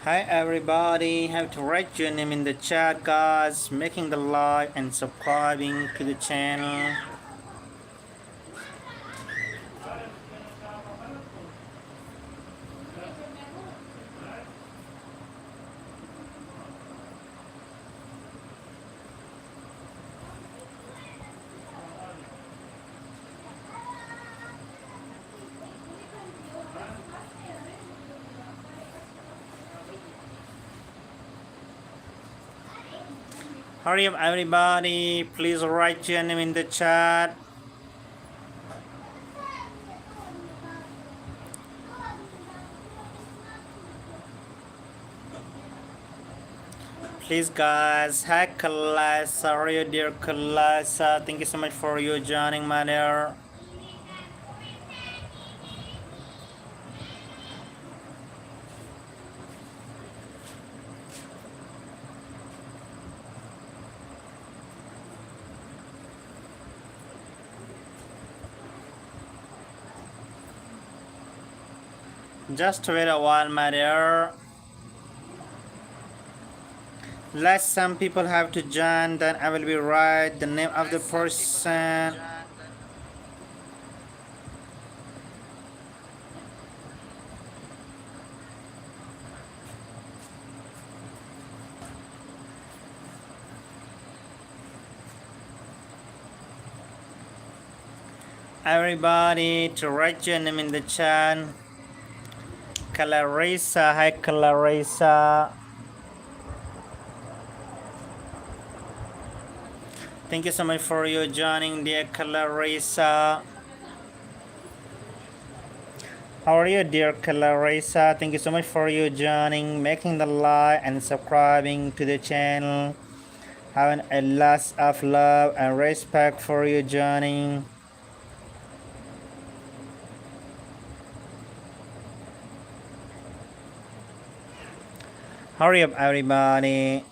Hi everybody, have to write your name in the chat guys, making the like and subscribing to the channel. Hurry up everybody, please write your name in the chat. Please guys, hi Kalasa, how are you dear Kalasa? Thank you so much for you joining my dear. Just wait a while my dear. Let some people have to join, then I will be right the name of the person. Everybody to write your name in the chat. Clarissa, hi Clarissa. Thank you so much for you joining, dear Clarissa. How are you, dear Clarissa? Thank you so much for you joining, making the like and subscribing to the channel. Having a lot of love and respect for you joining. Hurry up everybody.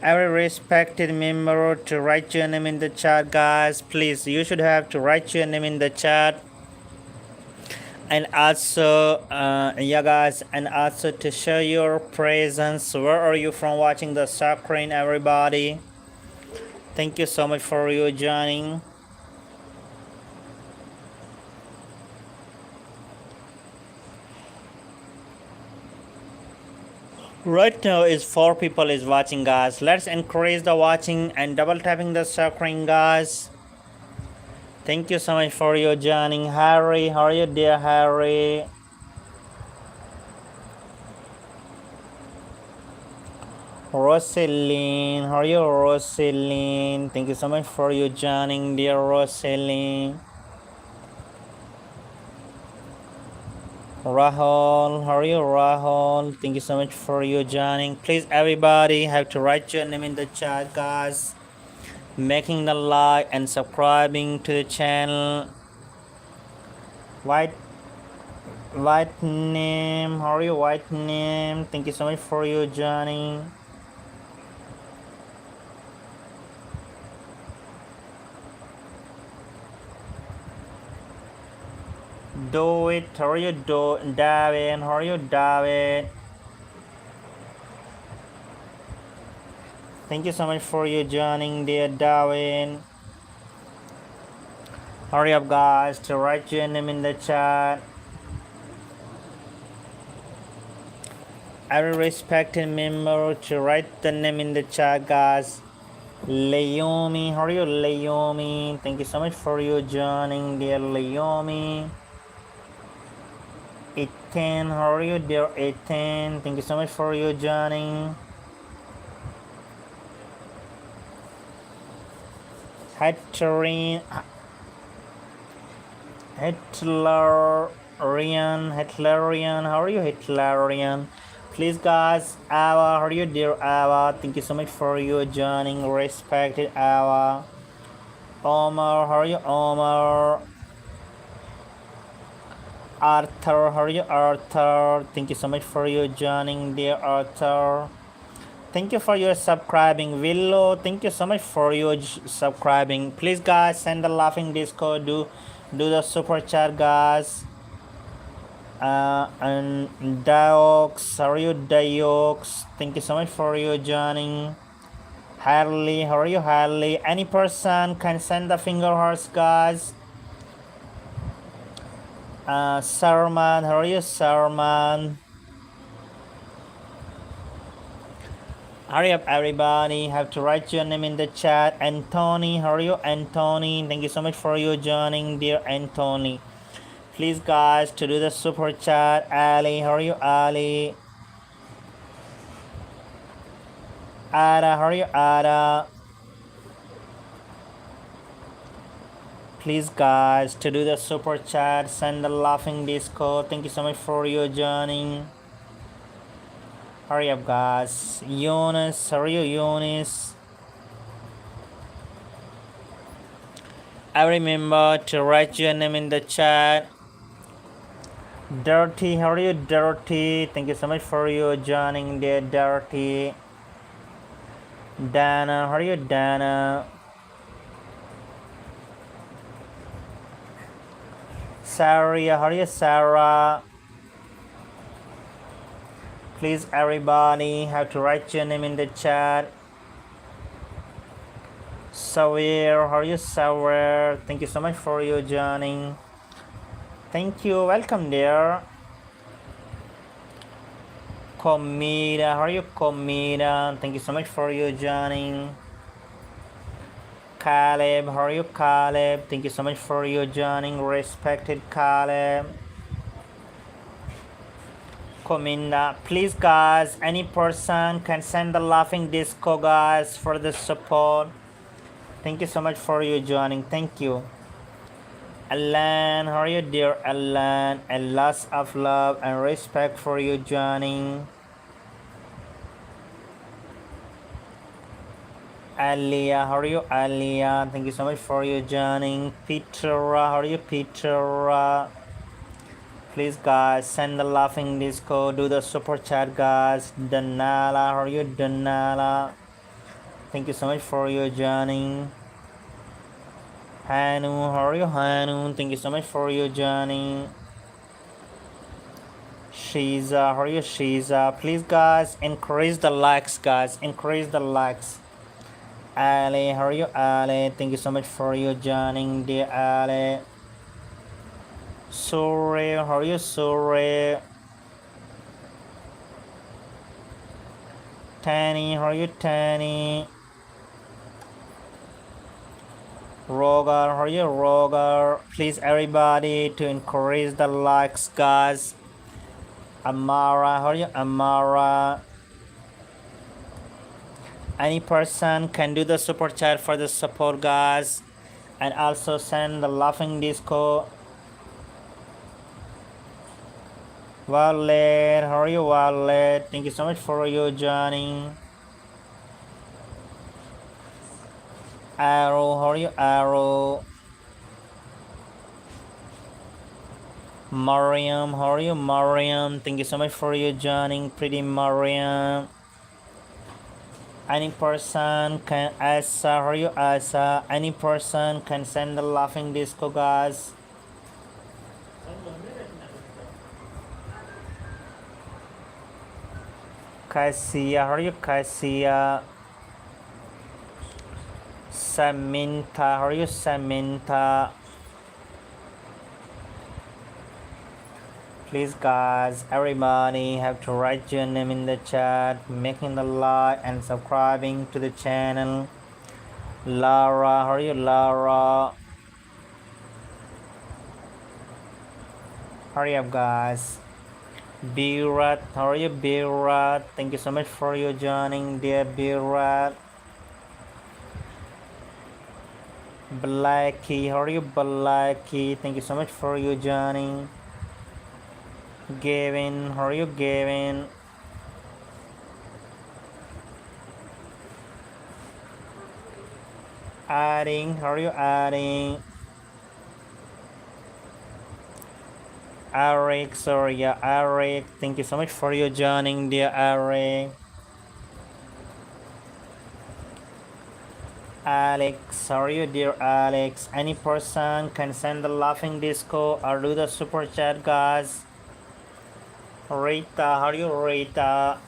Every respected member to write your name in the chat guys, please, you should have to write your name in the chat. And also yeah guys, and also to show your presence. Where are you from watching the screen everybody? Thank you so much for you joining. Right now is 4 people is watching guys. Let's increase the watching and double tapping the screen guys. Thank you so much for your joining. Harry, how are you dear Harry? Roseline, how are you Roseline? Thank you so much for your joining, dear Roseline. Rahul, how are you Rahul? Thank you so much for your joining. Please everybody have to write your name in the chat guys, making the like and subscribing to the channel. White name, how are you White name? Thank you so much for your joining. Do it, how are you David? How are you David? Thank you so much for you joining, dear David. Hurry up guys to write your name in the chat. Every respected member to write the name in the chat guys. Leomi, how are you Leomi? Thank you so much for you joining, dear Leomi. Ethan, how are you dear Ethan? Thank you so much for you joining. Hitlerian, how are you Hitlerian? Please guys, Ava, how are you dear Ava? Thank you so much for you joining, respected Ava. Omar, how are you Omar? Arthur, how are you Arthur? Thank you so much for you joining, dear Arthur. Thank you for your subscribing. Willow, thank you so much for your subscribing. Please guys, send the laughing disco. Do the super chat guys. And Diox, how are you Diox? Thank you so much for your joining. Harley, how are you Harley? Any person can send the finger hearts guys. Sarman, how are you Sarman? Hurry up everybody, have to write your name in the chat. Anthony, how are you Anthony? Thank you so much for your joining dear Anthony. Please guys to do the super chat. Ali, how are you Ali? Ada, how are you Ada? Please guys to do the super chat, send the laughing disco. Thank you so much for your joining. Hurry up guys. Eunice, how are you Eunice? I remember to write your name in the chat. Dirty, how are you Dirty? Thank you so much for your joining there Dirty. Dana, how are you Dana? Sarah, how are you Sarah? Please everybody have to write your name in the chat. Sawir, how are you Sawir? Thank you so much for your joining. Thank you, welcome there. Komida, how are you Komida? Thank you so much for your joining. Caleb, how are you Caleb? Thank you so much for your joining, respected Caleb. Kominda, please guys, any person can send the laughing disco guys for the support. Thank you so much for your joining, thank you. Alan, how are you dear Alan? And lots of love and respect for you joining. Alia, how are you Alia? Thank you so much for your joining. Petra, how are you Petra? Please guys send the laughing disco, do the super chat guys. Danala, how are you Danala? Thank you so much for your joining. Hanu, how are you Hanu? Thank you so much for your joining. Shiza, how are you Shiza? Please guys increase the likes guys, increase the likes. Ali, how are you Ali? Thank you so much for your joining dear Ali. Sorry, how are you Sorry? Tani, how are you Tani? Roger, how are you Roger? Please everybody to increase the likes guys. Amara, how are you Amara? Any person can do the super chat for the support guys, and also send the laughing disco. Wallet, how are you Wallet? Thank you so much for your joining. Arrow, how are you Arrow? Mariam, how are you Mariam? Thank you so much for your joining, pretty Mariam. Any person can Asa, how are you Asa? Any person can send the laughing disco guys. Kasia, how are you Kasia? Samantha, how are you Samantha? Please guys, everybody have to write your name in the chat, making the like and subscribing to the channel. Lara, how are you Lara? Hurry up guys. Birat, how are you Birat? Thank you so much for your joining dear Birat. Blackie, how are you Blackie? Thank you so much for your joining. Gavin, how are you Gavin? Adding, how are you adding? Eric, sorry, yeah, Eric. Thank you so much for your joining, dear Eric. Alex, how are you, dear Alex? Any person can send the laughing disco or do the super chat, guys. Rita, how are you, Rita?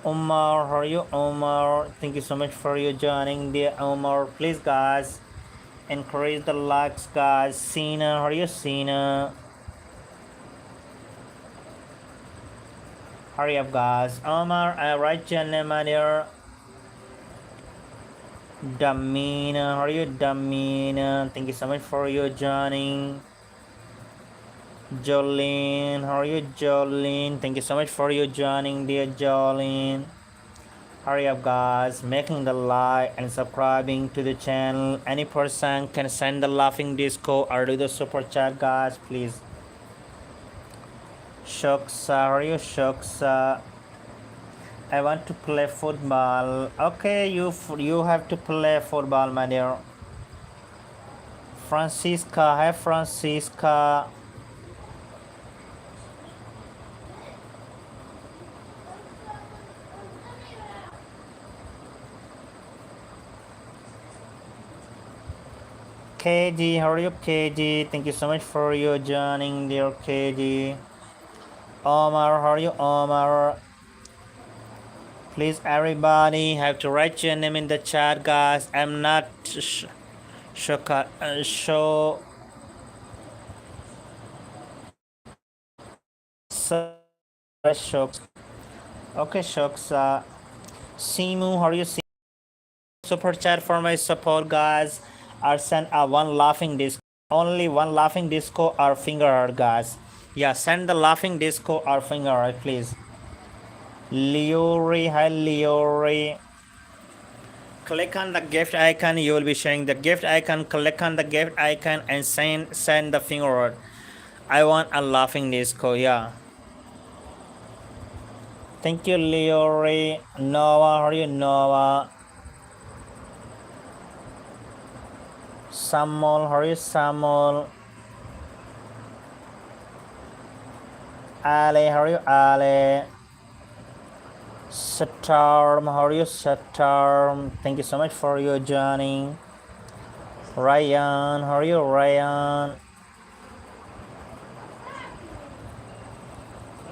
Omar, how are you, Omar? Thank you so much for you joining, dear Omar. Please, guys, encourage the likes, guys. Sina, how are you, Sina? Hurry up, guys. Omar, I write your name on here. Damina, how are you, Damina? Thank you so much for you joining. Jolene, how are you, Jolene? Thank you so much for you joining, dear Jolene. Hurry up, guys, making the like and subscribing to the channel. Any person can send the laughing disco or do the super chat, guys, please. Shoksa, how are you, Shoksa? I want to play football. Okay, you have to play football, my dear. Francisca, hi Francisca. KG, how are you, KG? Thank you so much for your joining, dear KG. Omar, how are you, Omar? Please, everybody, have to write your name in the chat, guys. I'm not show shocks. Okay, shocks. Simu, how are you? Super chat for my support, guys. Or send a one laughing disco. Only one laughing disco or finger art, guys. Yeah, send the laughing disco or finger art, please. Leori, hi Leori. Click on the gift icon. You will be sharing the gift icon. Click on the gift icon and send the finger art. I want a laughing disco. Yeah. Thank you, Leori. Noah, how are you, Noah? Samuel, how are you, Samuel? Ale, how are you, Ale? Satarm, how are you, Satarm? Thank you so much for your joining. Ryan, how are you, Ryan?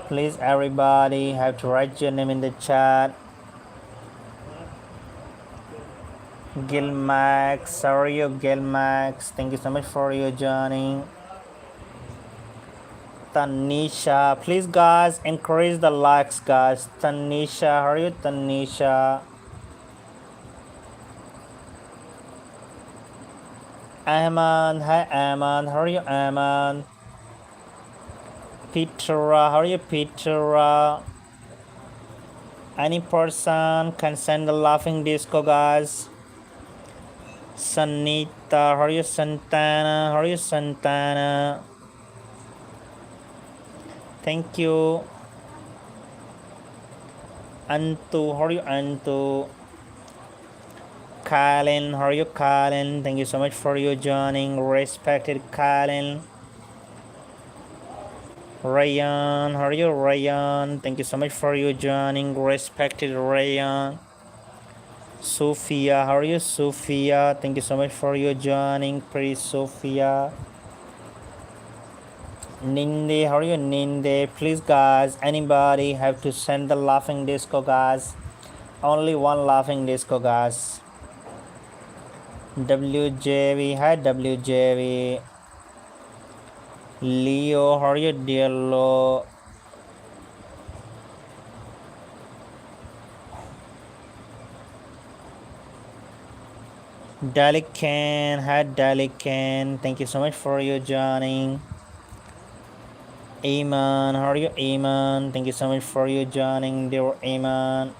Please, everybody, have to write your name in the chat. Gilmax, how are you, Gilmax? Thank you so much for your joining. Tanisha, please, guys, encourage the likes, guys. Tanisha, how are you, Tanisha? Ahman, hi Ahman, how are you, Ahman? Petra, how are you, Petra? Any person can send the laughing disco, guys. Sanita, how are you, Santana? How are you, Santana? Thank you. Antu, how are you, Antu? Kalin, how are you, Kalin? Thank you so much for your joining, respected Kalin. Ryan, how are you, Ryan? Thank you so much for your joining, respected Ryan. Sophia, how are you, Sophia? Thank you so much for your joining, pretty Sophia. Ninde, how are you, Ninde? Please, guys, anybody have to send the laughing disco, guys. Only one laughing disco, guys. WJV, hi WJV. Leo, how are you, dear Leo? Dalican, hi Dalican. Thank you so much for your joining. Aman, how are you, Aman? Thank you so much for your joining, dear Aman.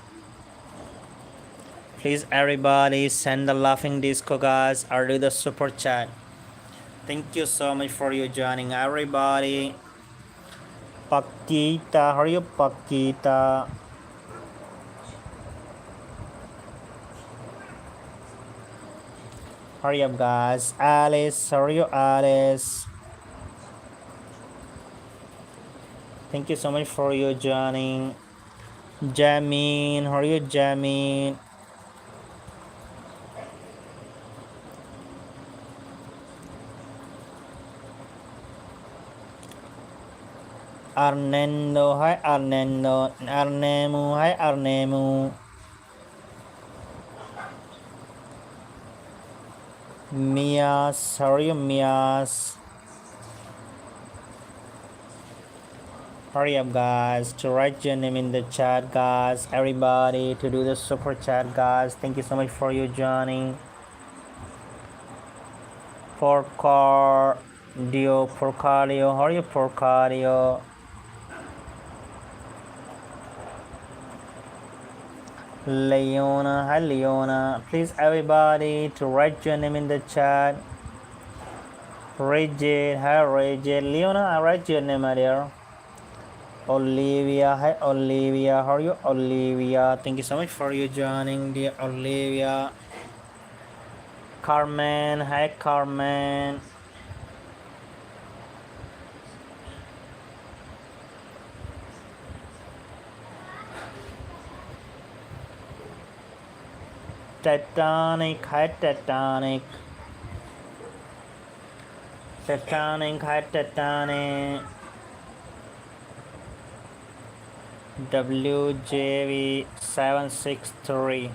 Please, everybody, send the laughing disco, guys, or do the super chat. Thank you so much for your joining, everybody. Pakita, how are you, Pakita? Hurry up, guys. Alice, how are you, Alice? Thank you so much for your joining. Jamin, how are you, Jamin? Arnendo, hi Arnendo. Arnemu, hi Arnemu. Mias, how are you, Mias? Hurry up, guys, to write your name in the chat, guys. Everybody to do the super chat, guys. Thank you so much for you joining. Porcario, how are you, Porcario? Leona, hi Leona. Please, everybody, to write your name in the chat. Regid, hi Regid. Leona, I write your name there. Olivia, hi Olivia. How are you, Olivia? Thank you so much for you joining, dear Olivia. Carmen, hi Carmen. Titanic, hi Titanic. Titanic, hi Titanic. WJV763.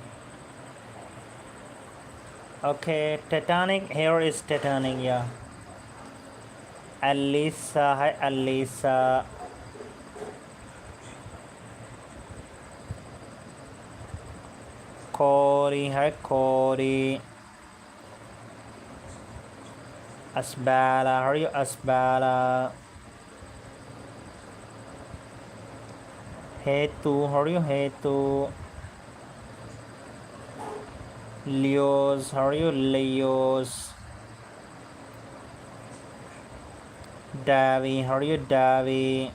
Okay, Titanic, here is Titanic, yeah. Alisa, hi Alisa. Corey, hi Corey. Asbala, how are you, Asbala? Hetu, how are you, Hetu? Leos, how are you, Leos? Davi, how are you, Davi?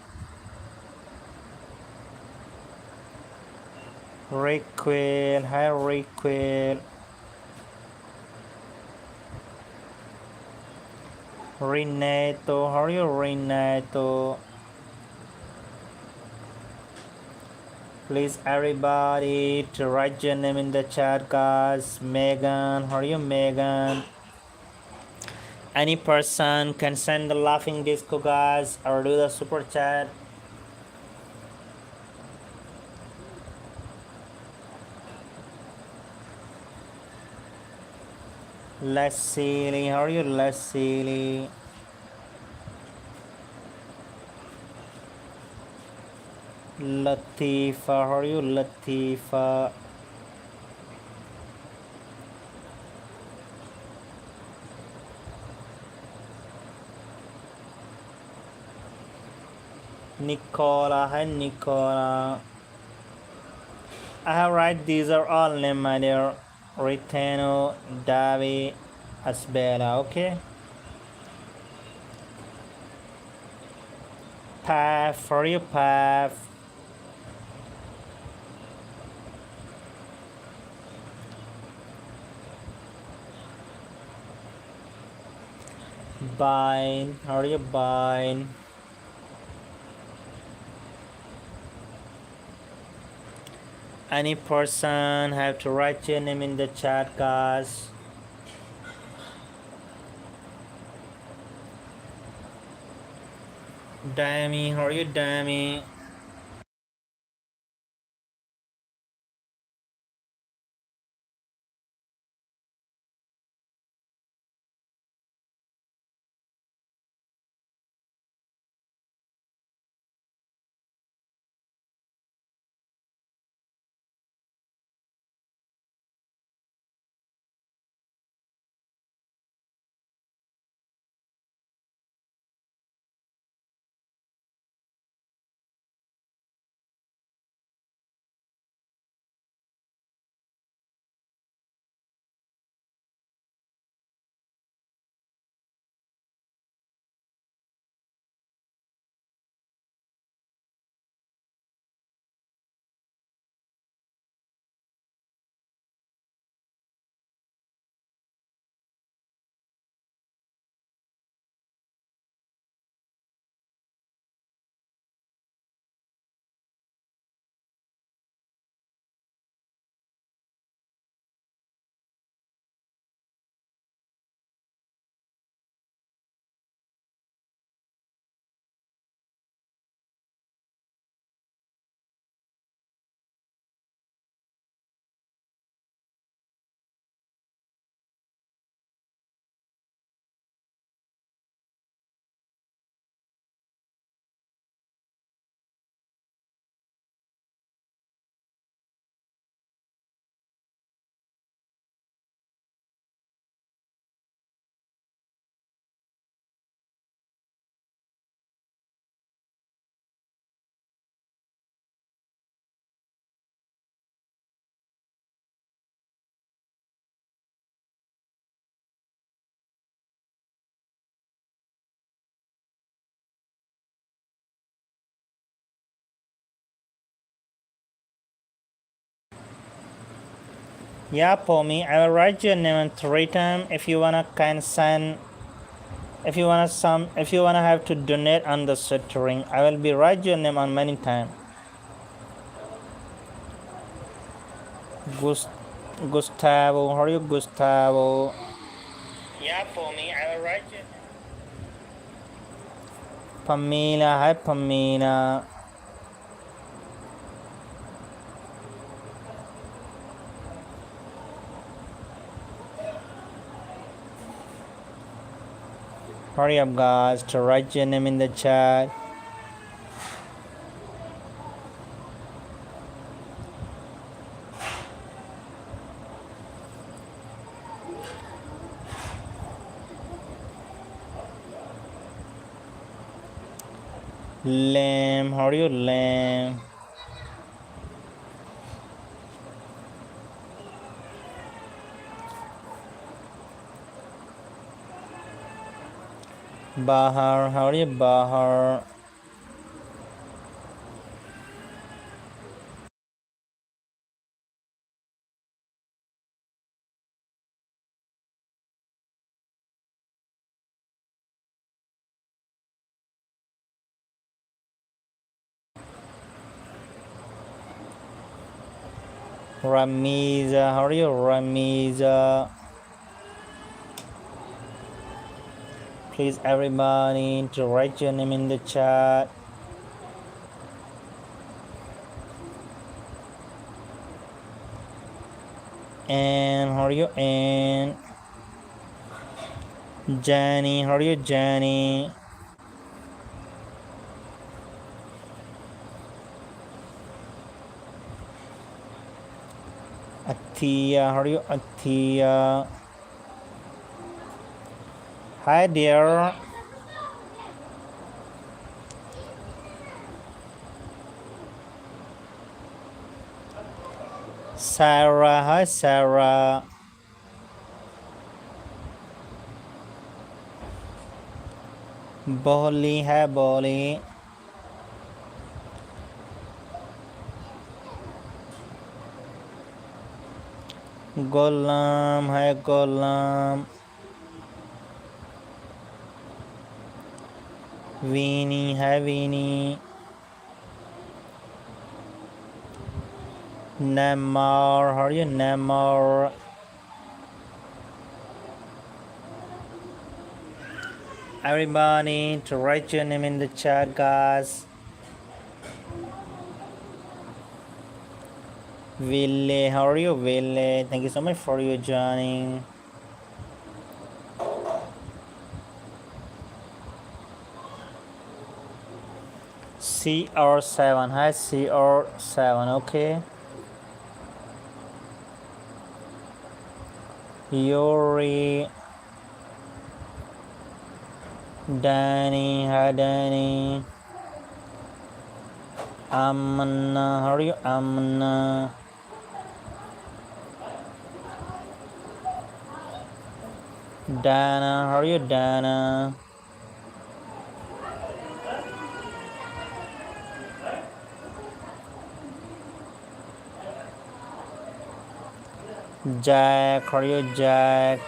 Requel, hi Requel. Renato, how are you, Renato? Please, everybody, to write your name in the chat, guys. Megan, how are you, Megan? Any person can send the laughing disco, guys, or do the super chat. Leslie, how are you, Leslie? Latifa, how are you, Latifa? Nicola, hi Nicola. I have right, these are all names, my dear. Ritano, Davi, Asbela, okay? Path, for you, Path. Bind, how are you, Bind? Any person have to write your name in the chat, guys. Dammy, how are you, Dammy? Yeah, for me, I will write your name in 3 times. If you wanna can send, if you wanna have to donate on the stuttering, I will be write your name on many times. Gustavo, how are you, Gustavo? Yeah, for me, I will write your name. Pamela, hi Pamela. Hurry up, guys, to write your name in the chat. Lamb, how are you, Lamb? Bahar, how are you, Bahar? Ramiza, how are you, Ramiza? Please, everybody, to write your name in the chat. And how are you, and Jenny, how are you, Jenny? Atia, how are you, Atia? Hi, dear. Sarah, hi, Sarah. Bolly, hi, Bolly. Golam, hi, Golam. Weenie, hi, Weenie. Namor, how are you, Namor? Everybody, to write your name in the chat, guys. Ville, how are you, Ville? Thank you so much for your joining. CR7, hi, CR7, okay. Yuri, Danny, hi, Danny. Amna, how are you, Amna? Dana, how are you, Dana? Jack, how are you, Jack?